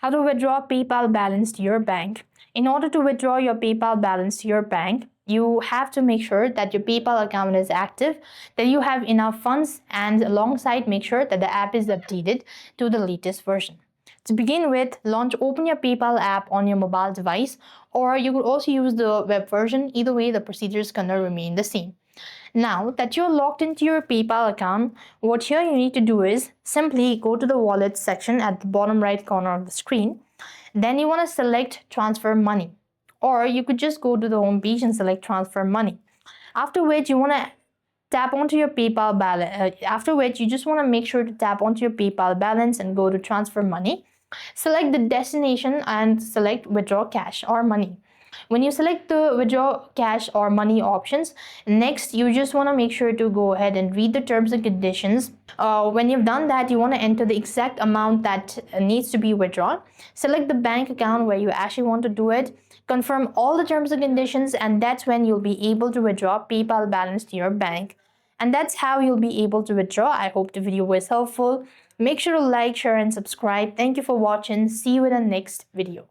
How to withdraw PayPal balance to your bank. In order to withdraw your PayPal balance to your bank, you have to make sure that your PayPal account is active, that you have enough funds, and alongside make sure that the app is updated to the latest version. To begin with, open your PayPal app on your mobile device, or you could also use the web version. Either way, the procedure is gonna remain the same. Now that you're logged into your PayPal account, what here you need to do is simply go to the wallet section at the bottom right corner of the screen. Then you want to select transfer money, or you could just go to the home page and select transfer money. After which you want to tap onto your PayPal balance. After which you just want to make sure to tap onto your PayPal balance and go to transfer money. Select the destination and select withdraw cash or money. When you select the withdraw cash or money options, next you just want to make sure to go ahead and read the terms and conditions. When you've done that, you want to enter the exact amount that needs to be withdrawn. Select the bank account where you actually want to do it. Confirm all the terms and conditions, and that's when you'll be able to withdraw PayPal balance to your bank. And that's how you'll be able to withdraw. I hope the video was helpful. Make sure to like, share, and subscribe. Thank you for watching. See you in the next video.